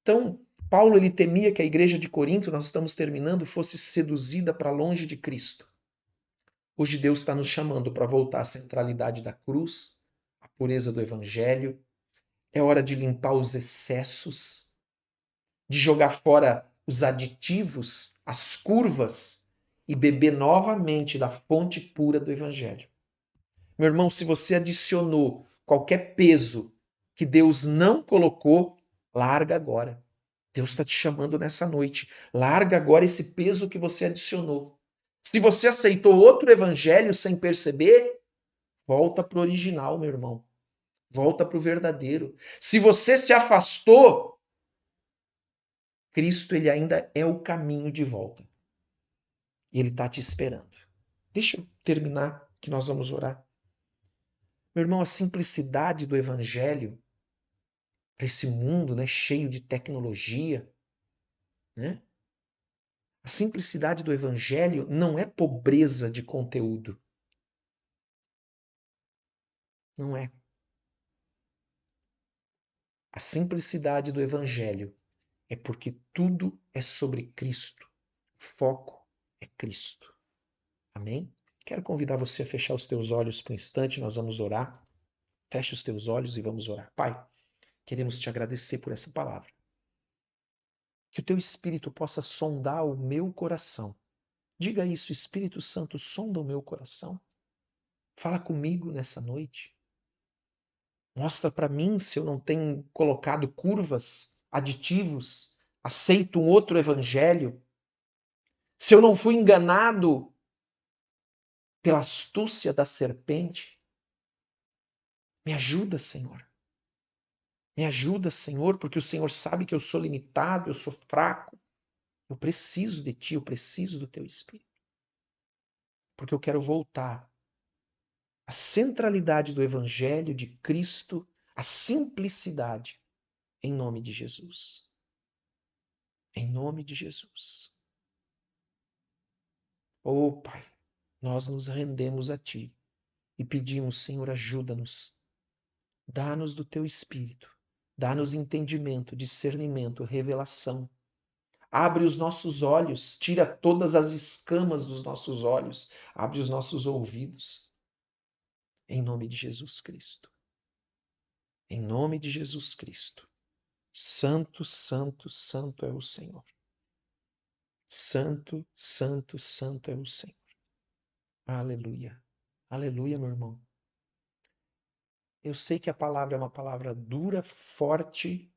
Então, Paulo ele temia que a igreja de Corinto, nós estamos terminando, fosse seduzida para longe de Cristo. Hoje Deus está nos chamando para voltar à centralidade da cruz, à pureza do evangelho. É hora de limpar os excessos, de jogar fora os aditivos, as curvas e beber novamente da fonte pura do evangelho. Meu irmão, se você adicionou qualquer peso que Deus não colocou, larga agora. Deus está te chamando nessa noite. Larga agora esse peso que você adicionou. Se você aceitou outro evangelho sem perceber, volta para o original, meu irmão. Volta para o verdadeiro. Se você se afastou, Cristo ele ainda é o caminho de volta. E ele está te esperando. Deixa eu terminar, que nós vamos orar. Meu irmão, a simplicidade do evangelho para esse mundo, né, cheio de tecnologia, né? A simplicidade do evangelho não é pobreza de conteúdo. Não é. A simplicidade do evangelho é porque tudo é sobre Cristo. O foco é Cristo. Amém? Quero convidar você a fechar os teus olhos por um instante, nós vamos orar. Feche os teus olhos e vamos orar. Pai, queremos te agradecer por essa palavra. Que o teu Espírito possa sondar o meu coração. Diga isso, Espírito Santo, sonda o meu coração. Fala comigo nessa noite. Mostra para mim se eu não tenho colocado curvas, aditivos, aceito um outro evangelho. Se eu não fui enganado pela astúcia da serpente. Me ajuda, Senhor. Me ajuda, Senhor, porque o Senhor sabe que eu sou limitado, eu sou fraco. Eu preciso de Ti, eu preciso do Teu Espírito. Porque eu quero voltar à centralidade do Evangelho de Cristo, à simplicidade, em nome de Jesus. Em nome de Jesus. Oh, Pai, nós nos rendemos a Ti e pedimos, Senhor, ajuda-nos. Dá-nos do Teu Espírito. Dá-nos entendimento, discernimento, revelação. Abre os nossos olhos, tira todas as escamas dos nossos olhos, abre os nossos ouvidos. Em nome de Jesus Cristo. Em nome de Jesus Cristo. Santo, santo, santo é o Senhor. Santo, santo, santo é o Senhor. Aleluia. Aleluia, meu irmão. Eu sei que a palavra é uma palavra dura, forte,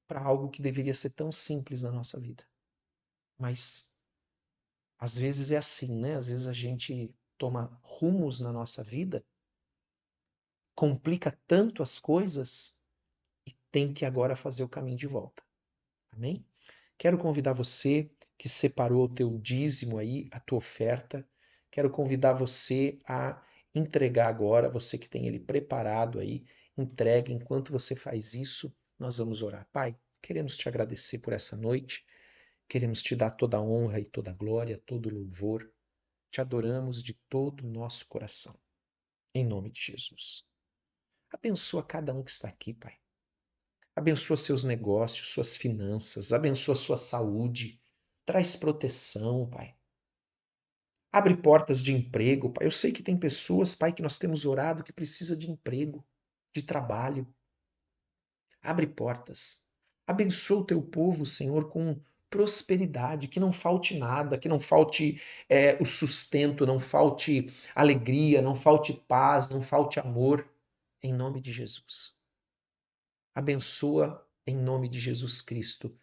para algo que deveria ser tão simples na nossa vida. Mas às vezes é assim, né? Às vezes a gente toma rumos na nossa vida, complica tanto as coisas e tem que agora fazer o caminho de volta. Amém? Quero convidar você que separou o teu dízimo aí, a tua oferta. Quero convidar você a entregar agora, você que tem ele preparado aí, entregue. Enquanto você faz isso, nós vamos orar. Pai, queremos te agradecer por essa noite. Queremos te dar toda a honra e toda a glória, todo o louvor. Te adoramos de todo o nosso coração. Em nome de Jesus. Abençoa cada um que está aqui, Pai. Abençoa seus negócios, suas finanças, abençoa sua saúde. Traz proteção, Pai. Abre portas de emprego, Pai. Eu sei que tem pessoas, Pai, que nós temos orado que precisa de emprego, de trabalho. Abre portas. Abençoa o teu povo, Senhor, com prosperidade, que não falte nada, que não falte o sustento, não falte alegria, não falte paz, não falte amor, em nome de Jesus. Abençoa, em nome de Jesus Cristo,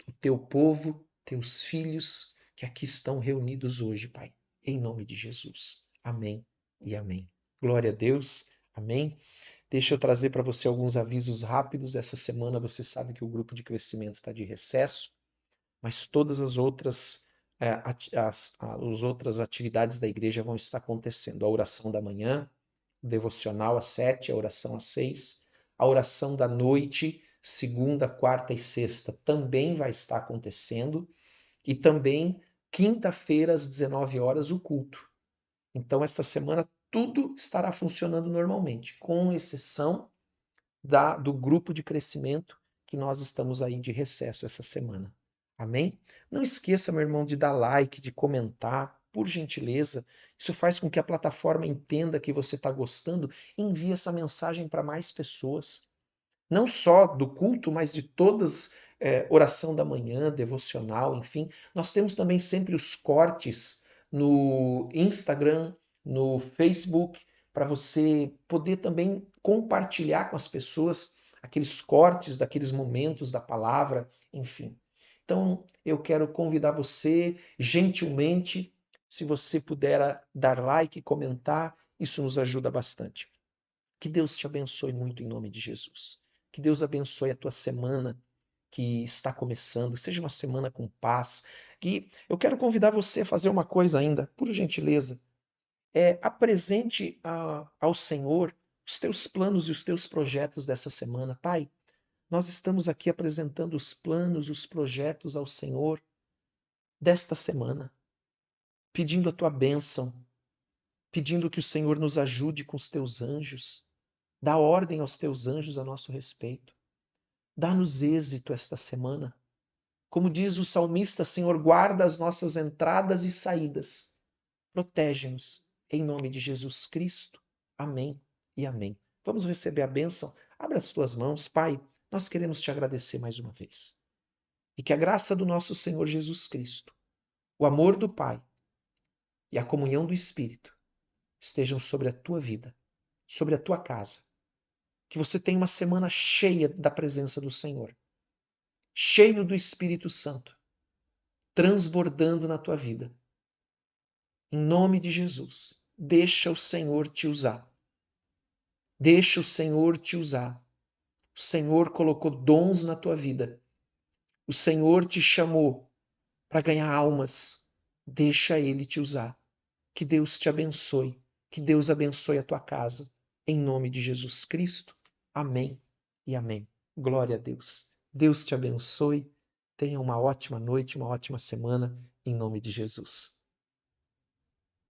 o teu povo, teus filhos, que aqui estão reunidos hoje, Pai, em nome de Jesus. Amém e amém. Glória a Deus. Amém. Deixa eu trazer para você alguns avisos rápidos. Essa semana você sabe que o grupo de crescimento está de recesso, mas todas as outras, as outras atividades da igreja vão estar acontecendo. A oração da manhã, o devocional às 7, a oração às 6, a oração da noite, segunda, quarta e sexta, também vai estar acontecendo, e também quinta-feira às 19 horas o culto. Então, esta semana tudo estará funcionando normalmente, com exceção do grupo de crescimento que nós estamos aí de recesso essa semana. Amém? Não esqueça, meu irmão, de dar like, de comentar, por gentileza. Isso faz com que a plataforma entenda que você está gostando e envie essa mensagem para mais pessoas. Não só do culto, mas de todas, oração da manhã, devocional, enfim. Nós temos também sempre os cortes no Instagram, no Facebook, para você poder também compartilhar com as pessoas aqueles cortes daqueles momentos da palavra, enfim. Então, eu quero convidar você, gentilmente, se você puder dar like, comentar, isso nos ajuda bastante. Que Deus te abençoe muito em nome de Jesus. Que Deus abençoe a tua semana que está começando, seja uma semana com paz. E eu quero convidar você a fazer uma coisa ainda, por gentileza. Apresente ao Senhor os teus planos e os teus projetos dessa semana. Pai, nós estamos aqui apresentando os planos, os projetos ao Senhor desta semana, pedindo a tua bênção, pedindo que o Senhor nos ajude com os teus anjos, dá ordem aos teus anjos a nosso respeito. Dá-nos êxito esta semana. Como diz o salmista, Senhor, guarda as nossas entradas e saídas. Protege-nos, em nome de Jesus Cristo. Amém e amém. Vamos receber a bênção? Abra as tuas mãos, Pai. Nós queremos te agradecer mais uma vez. E que a graça do nosso Senhor Jesus Cristo, o amor do Pai e a comunhão do Espírito estejam sobre a tua vida, sobre a tua casa. Que você tenha uma semana cheia da presença do Senhor, cheio do Espírito Santo, transbordando na tua vida. Em nome de Jesus, deixa o Senhor te usar. Deixa o Senhor te usar. O Senhor colocou dons na tua vida. O Senhor te chamou para ganhar almas. Deixa Ele te usar. Que Deus te abençoe. Que Deus abençoe a tua casa. Em nome de Jesus Cristo. Amém e amém. Glória a Deus. Deus te abençoe. Tenha uma ótima noite, uma ótima semana. Em nome de Jesus.